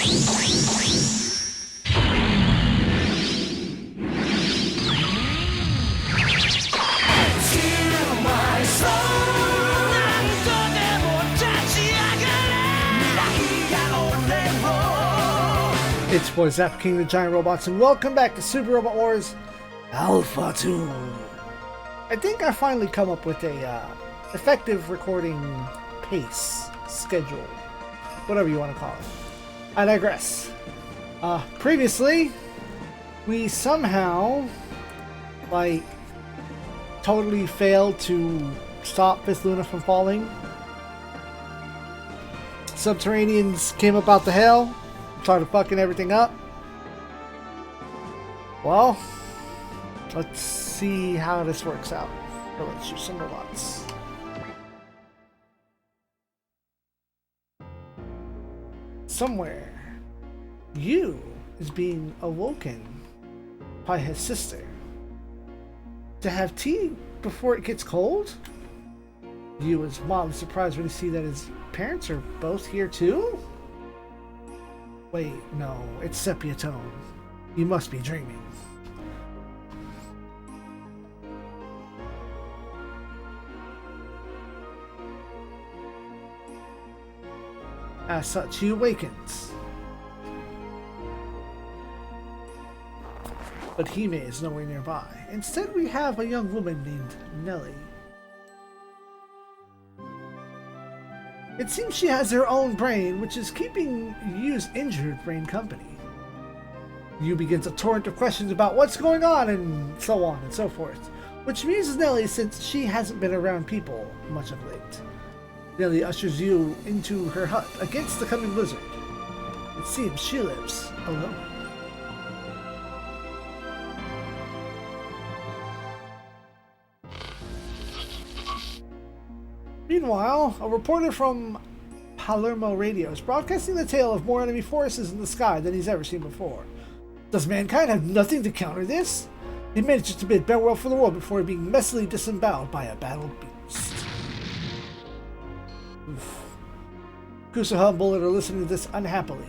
It's your boy Zappa King of the Giant Robots, and welcome back to Super Robot Wars Alpha 2. I think I finally come up with a effective recording pace, schedule, whatever you want to call it. I digress. Previously, we somehow, totally failed to stop Fifth Luna from falling. Subterraneans came up out the hell, started fucking everything up. Well, let's see how this works out. So let's use some robots. Somewhere, Yu is being awoken by his sister to have tea before it gets cold. Yu is mildly surprised when he sees that his parents are both here too. Wait, no, it's sepia tone. You must be dreaming. As such, he awakens. But Hime is nowhere nearby. Instead, we have a young woman named Nelly. It seems she has her own brain, which is keeping Yu's injured brain company. Yu begins a torrent of questions about what's going on and so on and so forth, which amuses Nelly since she hasn't been around people much of late. Nelly ushers Yu into her hut against the coming blizzard. It seems she lives alone. Meanwhile, a reporter from Palermo Radio is broadcasting the tale of more enemy forces in the sky than he's ever seen before. Does mankind have nothing to counter this? He manages to bid farewell for the world before being messily disemboweled by a battle beast. Kusaha and Bullet are listening to this unhappily.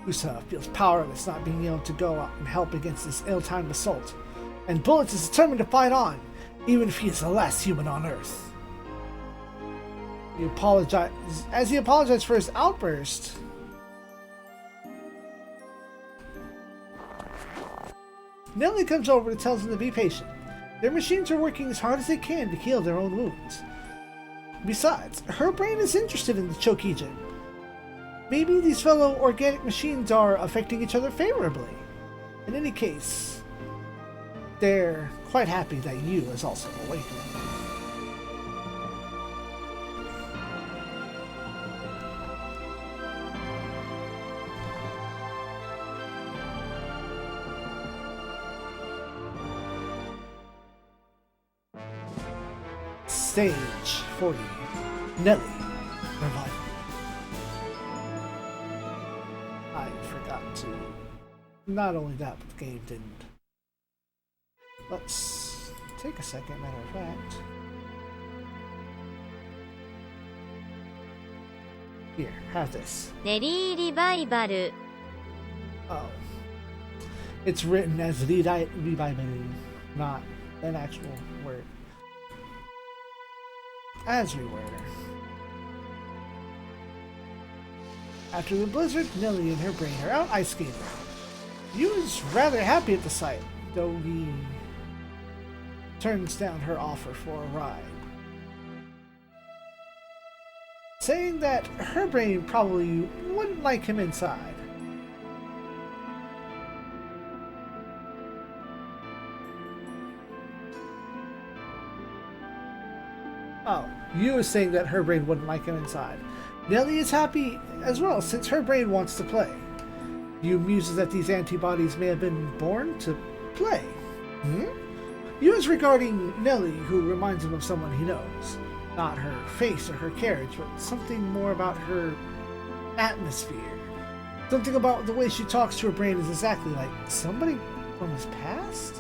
Kusaha feels powerless not being able to go out and help against this ill-timed assault, and Bullet is determined to fight on, even if he is the last human on Earth. He apologizes for his outburst. Nelly comes over and tells him to be patient. Their machines are working as hard as they can to heal their own wounds. Besides, her brain is interested in the Chokijin. Maybe these fellow organic machines are affecting each other favorably. In any case, they're quite happy that Yu is also awakening. Stage 40. Nelly. Revival. I forgot to... Not only that, but the game didn't. Let's take a second, matter of fact. Here, have this. Nelly Revival. Oh. It's written as revival, not an actual word. As we were. After the blizzard, Nelly and her brain are out ice skating. Yu is rather happy at the sight, though he turns down her offer for a ride, saying that her brain probably wouldn't like him inside. Oh, Yu is saying that her brain wouldn't like him inside. Nelly is happy as well, since her brain wants to play. Yu muses that these antibodies may have been born to play. Yu is regarding Nelly, who reminds him of someone he knows. Not her face or her carriage, but something more about her atmosphere. Something about the way she talks to her brain is exactly like somebody from his past?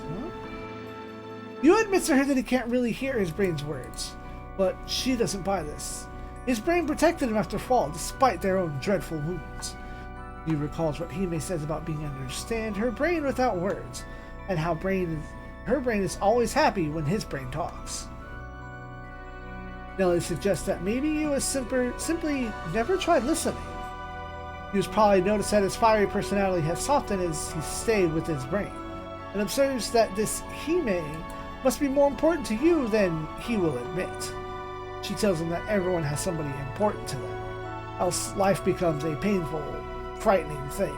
Yu admits to her that he can't really hear his brain's words. But she doesn't buy this. His brain protected him after fall, despite their own dreadful wounds. Yu recalls what Hime says about being able to understand her brain without words, and how her brain is always happy when his brain talks. Nelly suggests that maybe Yu has simply never tried listening. Yu's probably noticed that his fiery personality has softened as he stayed with his brain, and observes that this Hime must be more important to Yu than he will admit. She tells him that everyone has somebody important to them, else life becomes a painful, frightening thing.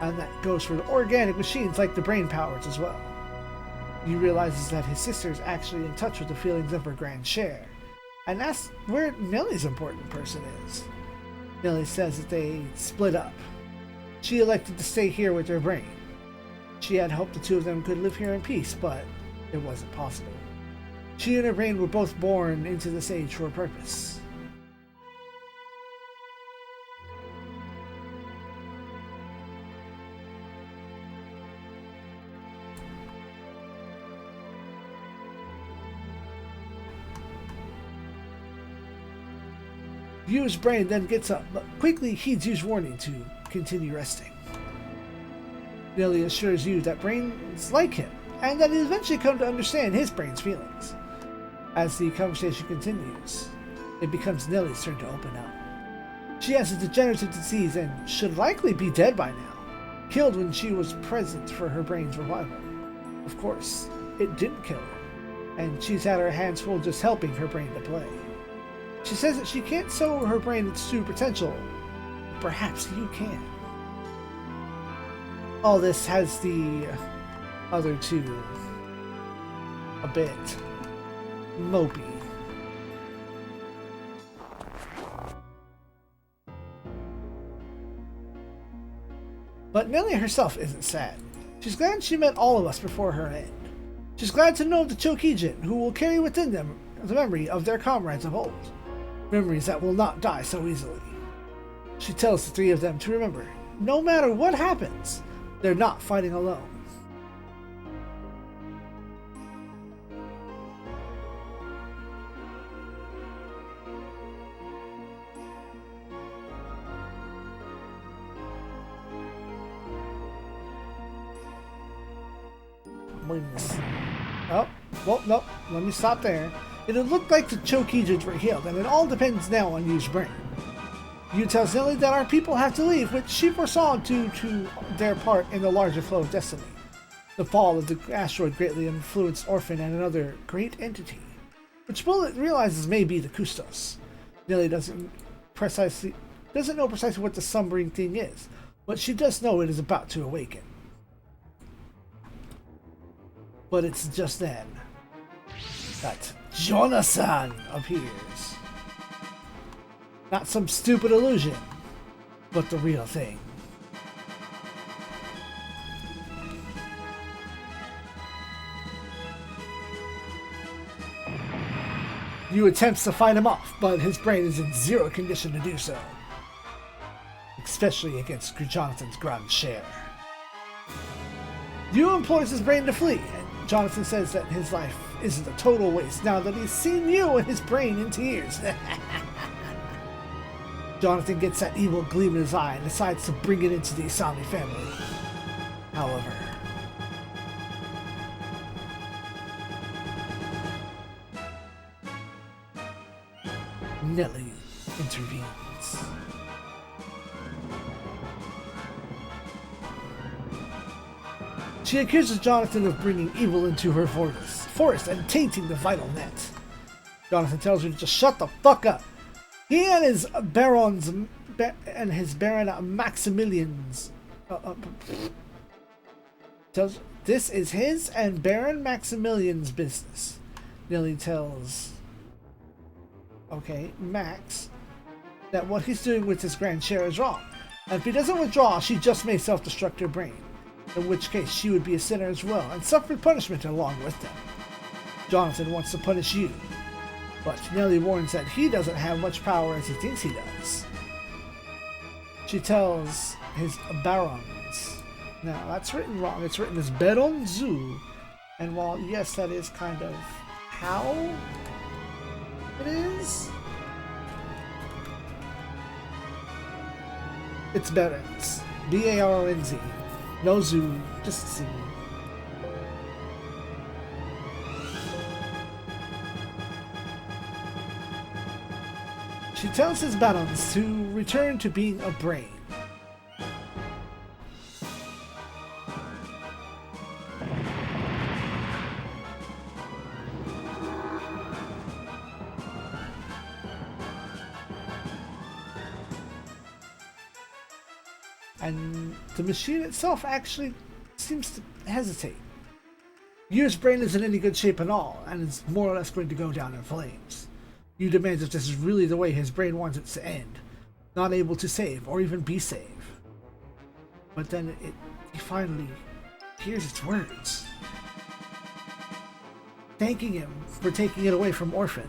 And that goes for the organic machines like the brain powers as well. He realizes that his sister is actually in touch with the feelings of her grand share, and that's where Nelly's important person is. Nelly says that they split up. She elected to stay here with her brain. She had hoped the two of them could live here in peace, but it wasn't possible. She and her brain were both born into this age for a purpose. Yu's brain then gets up, but quickly heeds Yu's warning to continue resting. Nelly assures Yu that brains like him, and that he'll eventually come to understand his brain's feelings. As the conversation continues, it becomes Nelly's turn to open up. She has a degenerative disease and should likely be dead by now, killed when she was present for her brain's revival. Of course, it didn't kill her, and she's had her hands full just helping her brain to play. She says that she can't sow her brain its true potential. Perhaps you can. All this has the other two a bit mopey. But Nelly herself isn't sad. She's glad she met all of us before her end. She's glad to know the Chokijin, who will carry within them the memory of their comrades of old. Memories that will not die so easily. She tells the three of them to remember, no matter what happens, they're not fighting alone. Oh, well, no, let me stop there. It'll look like the Chokijins were healed, and it all depends now on Yu's brain. Yu tells Nelly that our people have to leave, which she foresaw due to their part in the larger flow of destiny. The fall of the asteroid greatly influenced Orphan and another great entity, which Bullet realizes may be the Kustos. Nelly doesn't know precisely what the slumbering thing is, but she does know it is about to awaken. But it's just then that Jonathan appears. Not some stupid illusion, but the real thing. Yu attempts to fight him off, but his brain is in zero condition to do so. Especially against Jonathan's grand share. Yu implores his brain to flee, and Jonathan says that his life isn't a total waste now that he's seen Yu and his brain in tears. Jonathan gets that evil gleam in his eye and decides to bring it into the Asami family. However, Nelly intervenes. She accuses Jonathan of bringing evil into her forest and tainting the vital net. Jonathan tells her to just shut the fuck up. He and his Baron Maximilian's this is his and Baron Maximilian's business. Nelly tells Max that what he's doing with his grand share is wrong, and if he doesn't withdraw, she just may self-destruct her brain, in which case she would be a sinner as well and suffer punishment along with them. Jonathan wants to punish you, but Nelly warns that he doesn't have much power as he thinks he does. She tells his barons. Now, that's written wrong. It's written as Baron Zu. And while, yes, that is kind of how it is, It's Baronz. B-A-R-O-N-Z. No zoo, just Z. She tells his Baronz to return to being a brain. And the machine itself actually seems to hesitate. Yu's brain isn't in any good shape at all, and is more or less going to go down in flames. Yu demands if this is really the way his brain wants it to end, not able to save or even be saved. But then he finally hears its words, thanking him for taking it away from Orphan,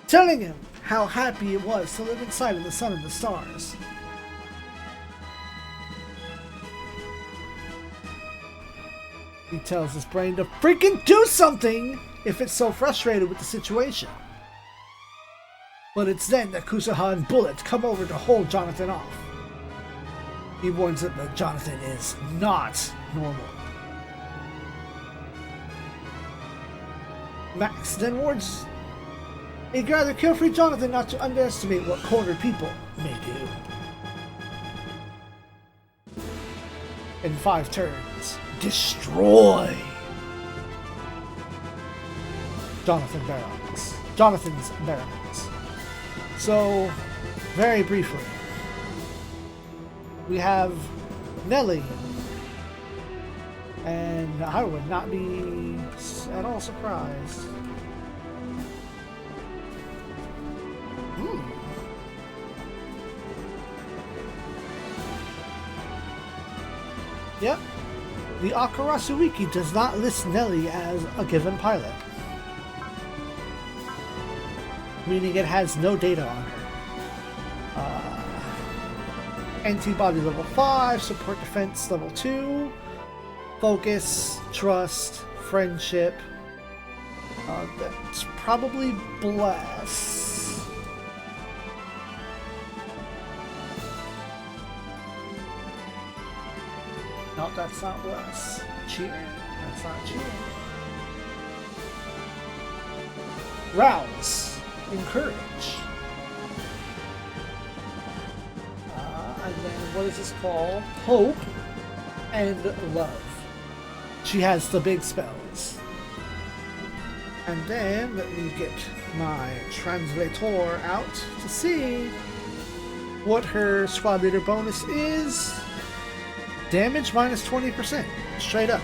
telling him how happy it was to live inside of the sun and the stars. He tells his brain to freaking do something if it's so frustrated with the situation. But it's then that Kusaha and Bullet come over to hold Jonathan off. He warns them that Jonathan is not normal. Max then warns he'd rather kill free Jonathan not to underestimate what cornered people may do. In 5 turns, destroy Jonathan's barons. So, very briefly, we have Nelly, and I would not be at all surprised. Yep. The Akarasu Wiki does not list Nelly as a given pilot, meaning it has no data on her. Antibody level 5, support defense level 2, focus, trust, friendship. That's probably bless. No, that's not bless. Cheer? That's not cheer. Rouse. Encourage. And then what is this called? Hope and love. She has the big spells. And then let me get my translator out to see what her squad leader bonus is. Damage minus 20%. Straight up.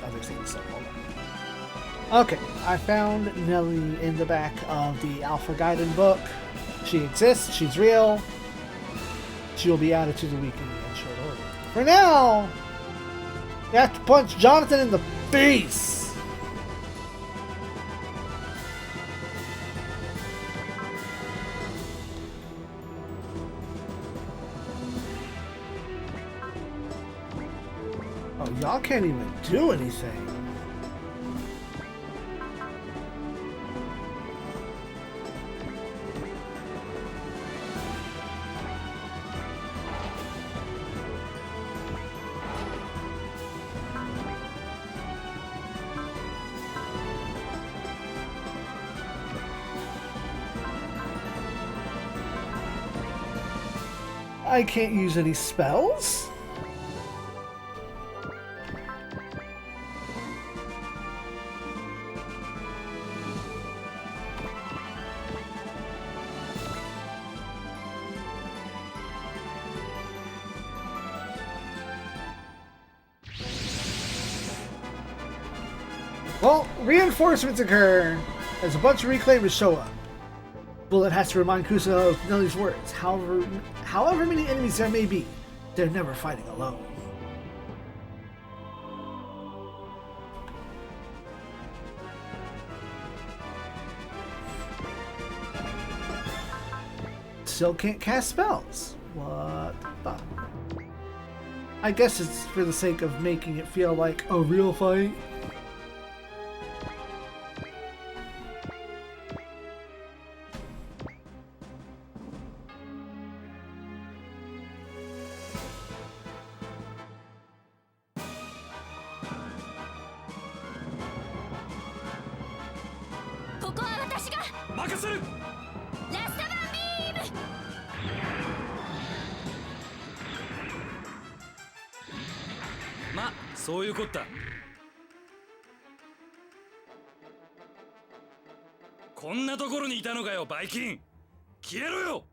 Other things, so hold on. Okay, I found Nelly in the back of the Alpha Gaiden book. She exists, she's real. She will be added to the weekly in short order. For now, you have to punch Jonathan in the face! Oh, y'all can't even do anything. I can't use any spells? Well, reinforcements occur as a bunch of reclaimers show up. Bullet has to remind Kusa of Nelly's words. However many enemies there may be, they're never fighting alone. still can't cast spells. What the fuck? I guess it's for the sake of making it feel like a real fight.そういうこった。こんなところにいたのかよ、バイキン。消えろよ。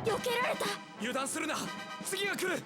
避けられた。油断するな。次が来る。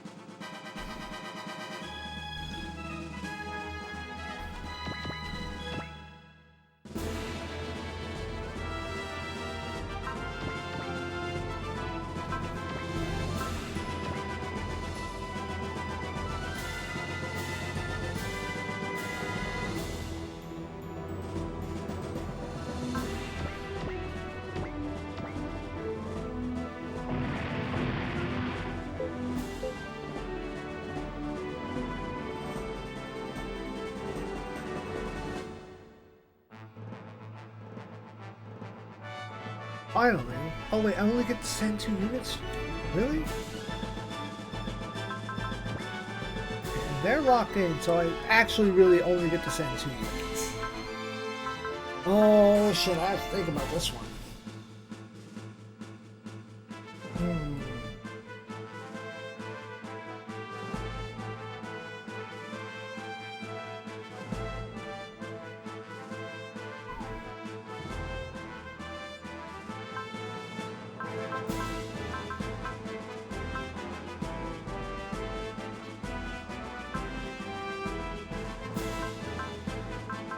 Finally. Oh wait, I only get to send 2 units? Really? Okay, they're locked in, so I actually really only get to send 2 units. Oh shit, I have to think about this one.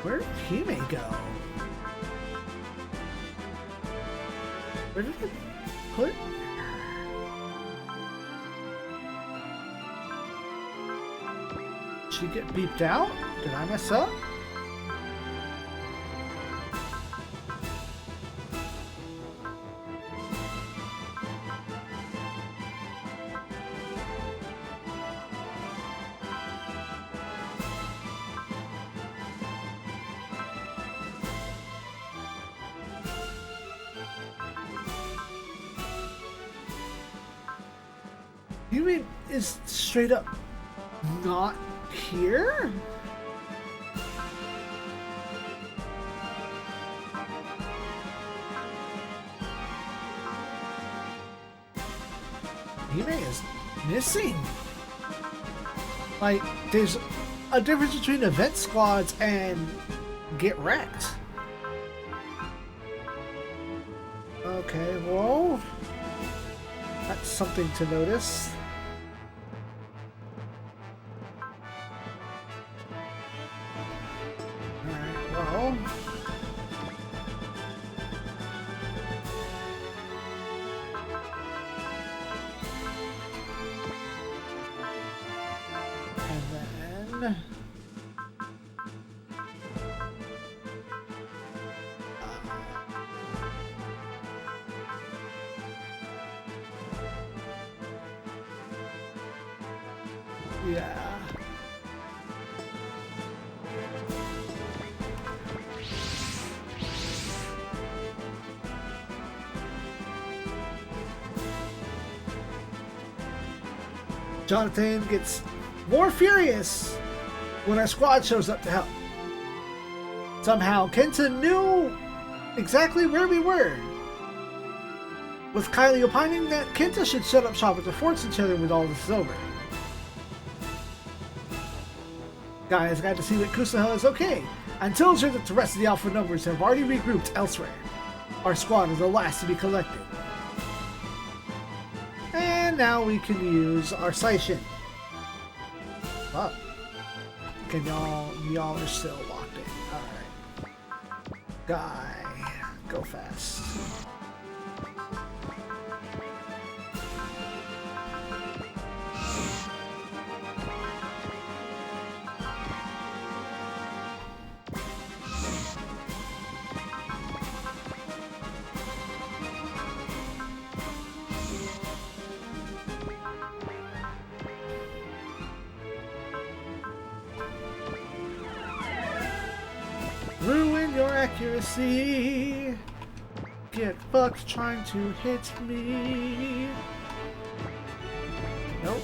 Where did Hime go? Where did it put? Did she get beeped out? Did I mess up? You mean is straight up not here? Hime is missing. Like, there's a difference between event squads and get wrecked. Okay, well, that's something to notice. Alright, well. And then yeah. Jonathan gets more furious when our squad shows up to help. Somehow, Kenta knew exactly where we were, with Kylie opining that Kenta should shut up shop at the fortune teller when all this is over. Guys, got to see that Kusuha is okay, and tells her that the rest of the Alpha numbers have already regrouped elsewhere. Our squad is the last to be collected. And now we can use our Seishin. Up. Okay, y'all are still locked in. Alright. Guy, go fast. your accuracy. Get fucked trying to hit me. Nope.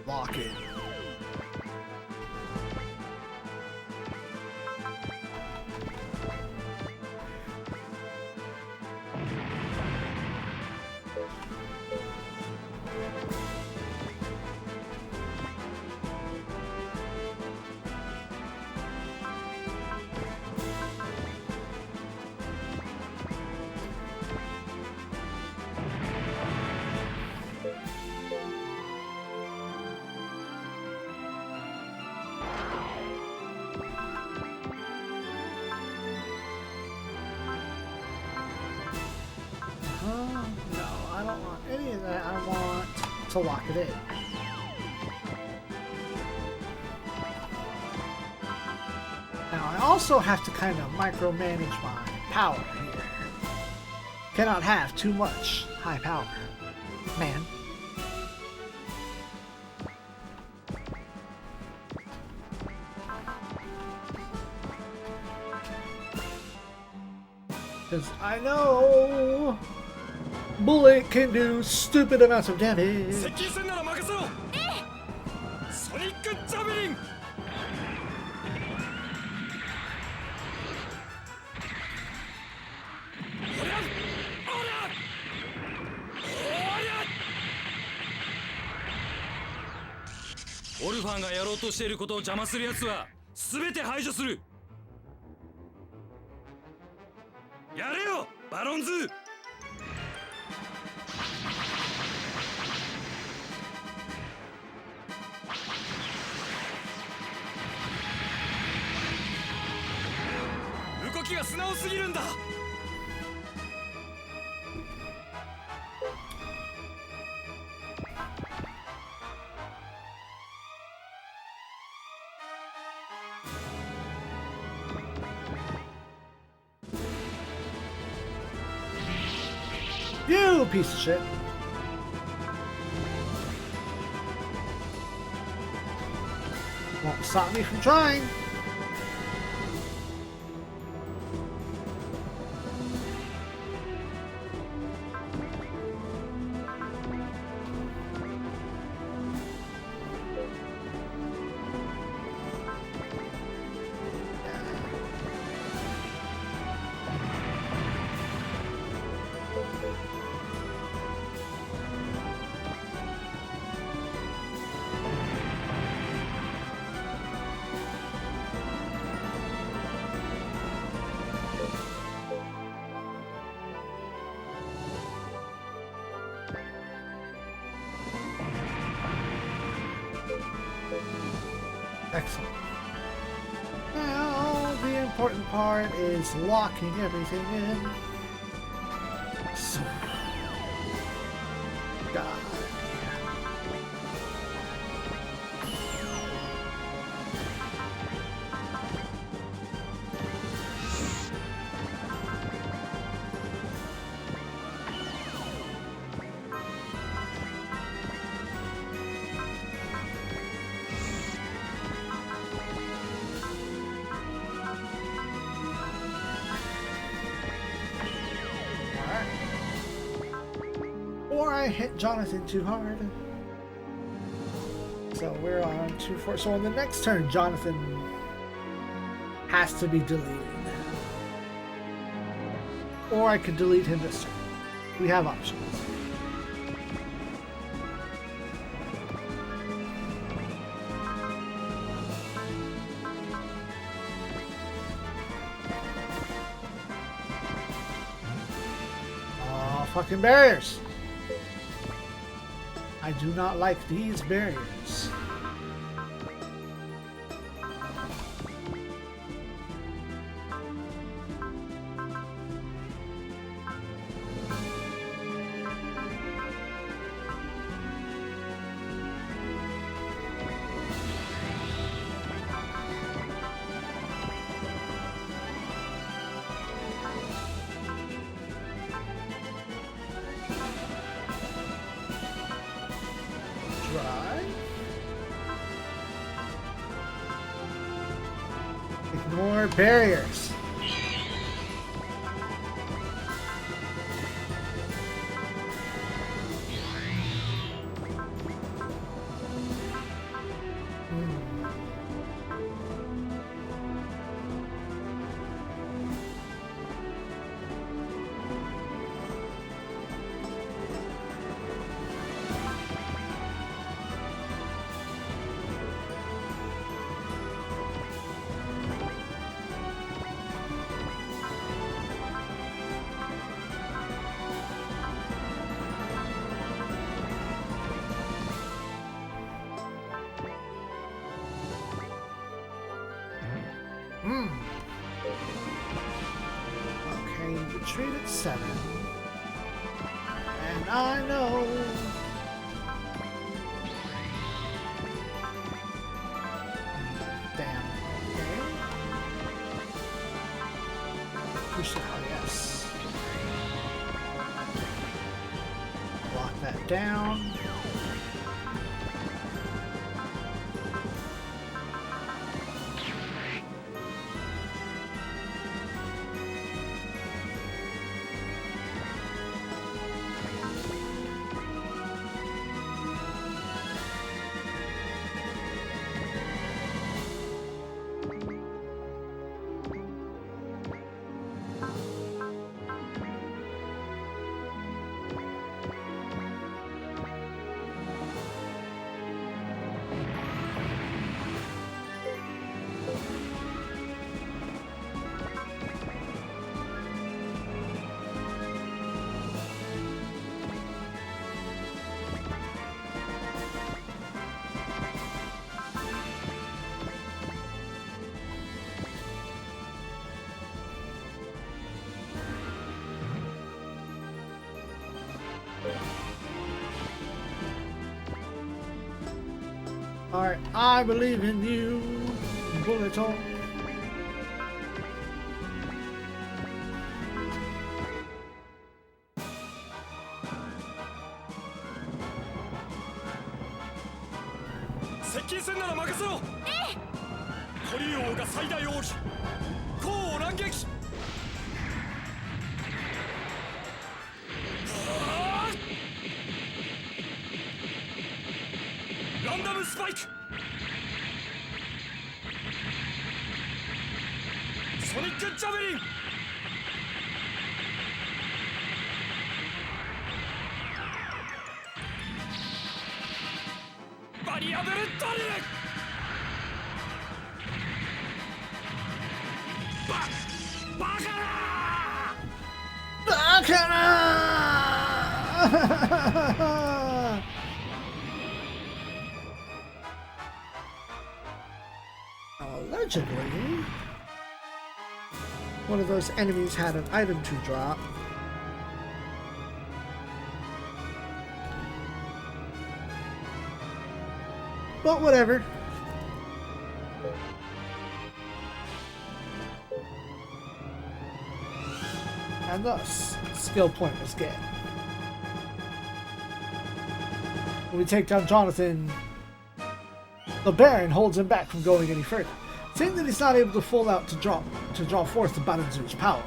Lock it. No, I don't want any of that. I want to lock it in. Now I also have to kind of micromanage my power here. Cannot have too much high power, man. Because I know Bullet can do stupid amounts of damage.オルファンがやろうとしていることを邪魔する奴は全て排除する。やれよ、バロンズ。動きが素直すぎるんだ。You piece of shit. Won't stop me from trying. Excellent. Now, the important part is locking everything in. So, God. Or I hit Jonathan too hard. So we're on 2-4. So on the next turn, Jonathan has to be deleted. Or I could delete him this turn. We have options. Oh, fucking barriers. I do not like these barriers. Ignore barriers. Okay, retreat at 7. And I know. Damn. Okay. Push it out, yes. Lock that down. Alright, I believe in you, bullet hole. Allegedly, one of those enemies had an item to drop. But whatever. And thus, skill point was gained. When we take down Jonathan, the Baron holds him back from going any further, saying that he's not able to full out to draw forth the Baranzu's power.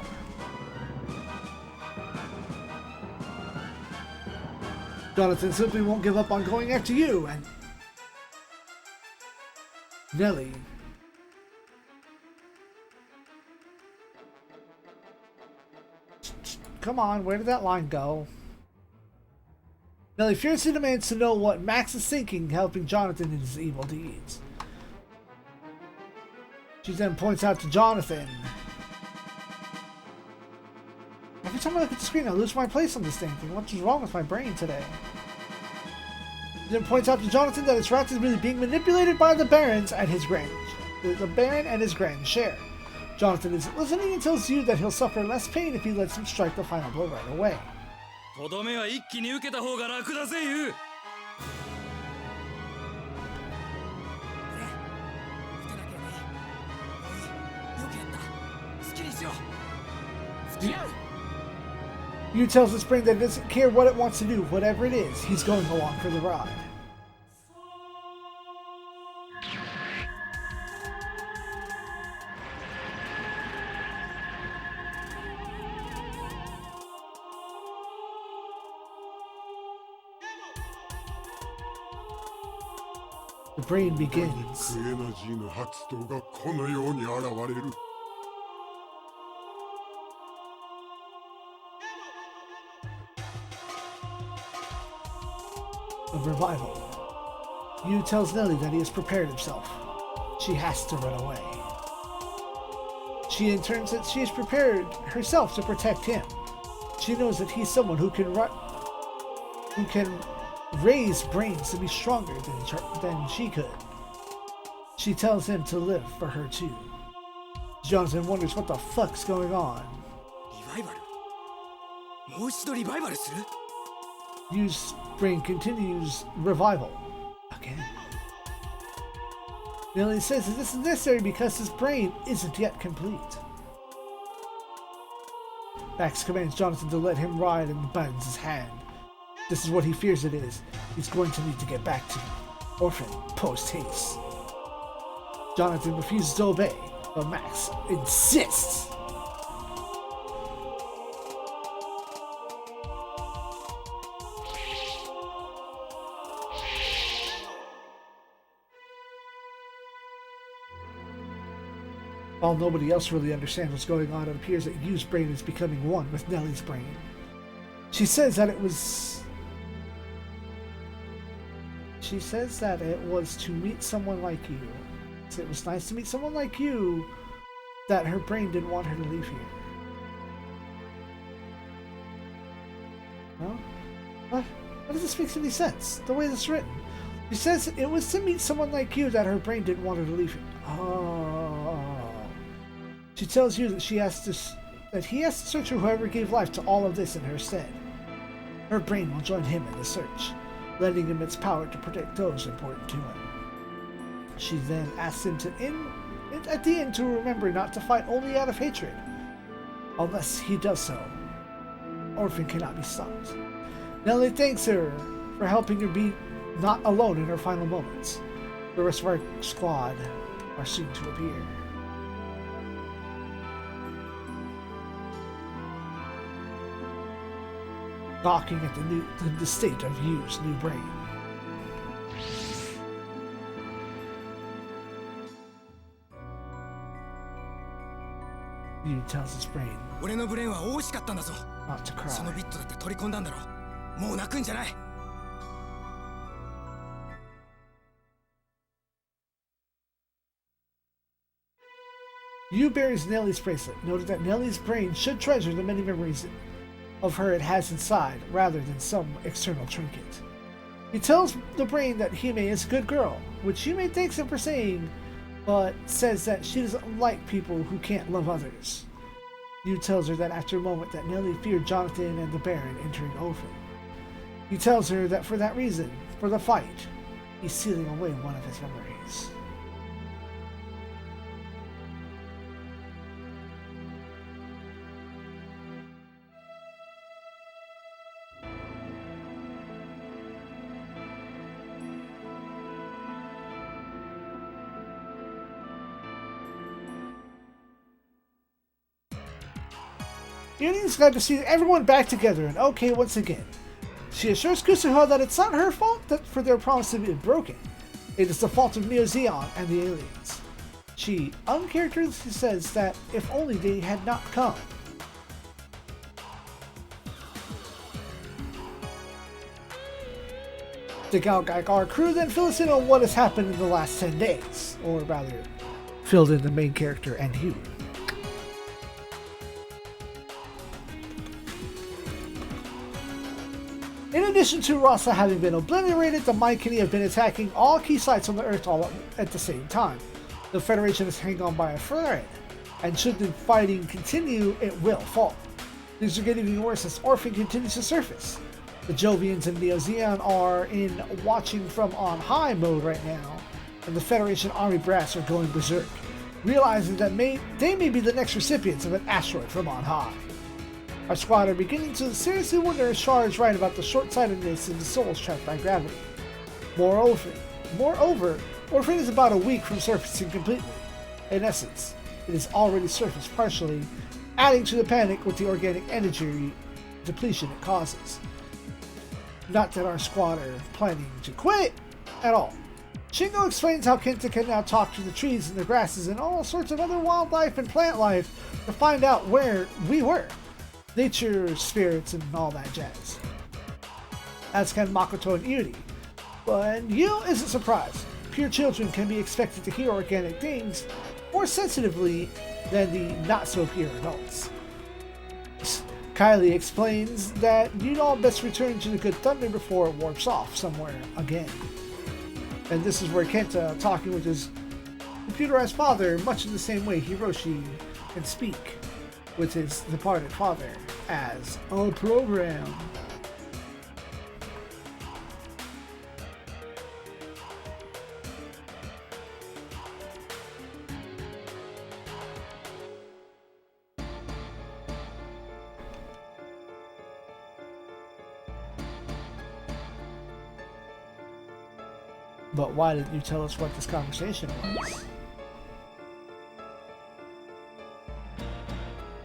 Jonathan simply won't give up on going after you, and Nelly. Come on, where did that line go? Nelly fiercely demands to know what Max is thinking, helping Jonathan in his evil deeds. She then points out to Jonathan. Every time I look at the screen, I lose my place on this thing. What's wrong with my brain today? She then points out to Jonathan that his rat is really being manipulated by the Barons and his Grand. The Baron and his Grand share. Jonathan isn't listening and tells you that he'll suffer less pain if he lets him strike the final blow right away. Yu tells the spring that it doesn't care what it wants to do, whatever it is, he's going along for the ride. The brain begins. クエナジーの発動がこのように現れる。A revival. Yu tells Nelly that he has prepared himself. She has to run away. She in turn says she has prepared herself to protect him. She knows that he's someone who can raise brains to be stronger than she could. She tells him to live for her too. Jonathan wonders what the fuck's going on. リバイバル？もう一度リバイバルする？ Yu's brain continues revival again. Nelly says that this is necessary because his brain isn't yet complete. Max commands Jonathan to let him ride and bends his hand. This is what he fears it is. He's going to need to get back to Orphan post-haste. Jonathan refuses to obey, but Max insists. While nobody else really understands what's going on, it appears that Yu's brain is becoming one with Nelly's brain. She says that it was to meet someone like you. So it was nice to meet someone like you, that her brain didn't want her to leave here. Huh? What? How does this make any sense? The way this is written. She says it was to meet someone like you that her brain didn't want her to leave here. Oh. She tells you that he has to search for whoever gave life to all of this in her stead. Her brain will join him in the search, lending him its power to protect those important to him. She then asks him at the end to remember not to fight only out of hatred. Unless he does so, Orphan cannot be stopped. Nelly thanks her for helping her be not alone in her final moments. The rest of our squad are soon to appear. Gawking at the state of Yu's new brain. Yu tells his brain 俺のブレーンは惜しかったんだぞ。 not to cry. そのビットだって取り込んだんだろう。もう泣くんじゃない。 Yu buries Nelly's bracelet, noted that Nelly's brain should treasure the many memories of her it has inside, rather than some external trinket. He tells the brain that Hime is a good girl, which Hime thanks him for saying, but says that she doesn't like people who can't love others. Yu tells her that after a moment that Nelly feared Jonathan and the Baron entering Orphan. He tells her that for that reason, for the fight, he's sealing away one of his memories. Yuning's glad to see everyone back together and okay once again. She assures Kusuho that it's not her fault for their promise to be broken. It is the fault of ZEON and the aliens. She uncharacteristically says that if only they had not come. The Galgaigar crew then fill us in on what has happened in the last 10 days, or rather, filled in the main character and Yu. In addition to Rasa having been obliterated, the Mykenni have been attacking all key sites on the Earth all at the same time. The Federation is hanging on by a thread, and should the fighting continue, it will fall. Things are getting even worse as Orphan continues to surface. The Jovians and ZEON are in watching from on high mode right now, and the Federation Army brass are going berserk, realizing that they may be the next recipients of an asteroid from on high. Our squad are beginning to seriously wonder if Char is right about the short-sightedness of the souls trapped by gravity. Moreover, Orphan is about a week from surfacing completely. In essence, it has already surfaced partially, adding to the panic with the organic energy depletion it causes. Not that our squad are planning to quit at all, Shingo explains how Kenta can now talk to the trees and the grasses and all sorts of other wildlife and plant life to find out where we were. Nature, spirits, and all that jazz. As can Makoto and Iri. But Yu isn't surprised. Pure children can be expected to hear organic things more sensitively than the not-so-pure adults. Kylie explains that you'd all best return to the Good Thunder before it warps off somewhere again. And this is where Kenta, talking with his computerized father, much in the same way Hiroshi can speak with his departed father as a program. But why didn't you tell us what this conversation was?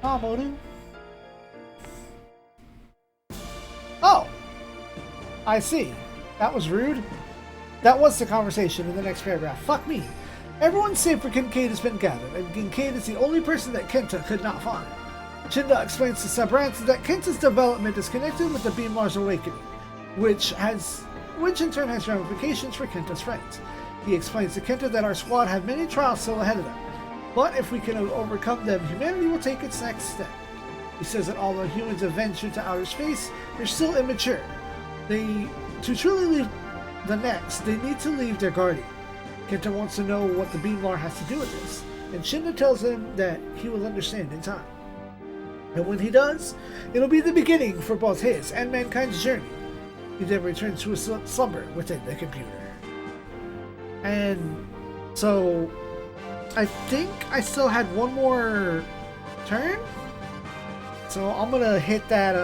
Mamoru? Oh! I see. That was rude. That was the conversation in the next paragraph. Fuck me. Everyone save for Kincaid has been gathered, and Kincaid is the only person that Kenta could not find. Shinda explains to Sabrance that Kenta's development is connected with the Beamlar's awakening, which in turn has ramifications for Kenta's friends. He explains to Kenta that our squad have many trials still ahead of them, but if we can overcome them, humanity will take its next step. He says that although humans have ventured to outer space, they're still immature. To truly leave the next, they need to leave their guardian. Kenta wants to know what the Beamlar has to do with this, and Shinda tells him that he will understand in time. And when he does, it'll be the beginning for both his and mankind's journey. He then returns to his slumber within the computer. And so, I think I still had one more turn. So I'm gonna hit that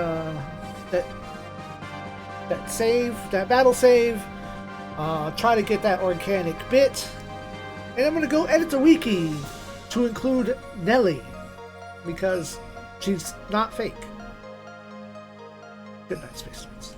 battle save. Try to get that organic bit, and I'm gonna go edit the wiki to include Nelly because she's not fake. Good night, Space Nerds.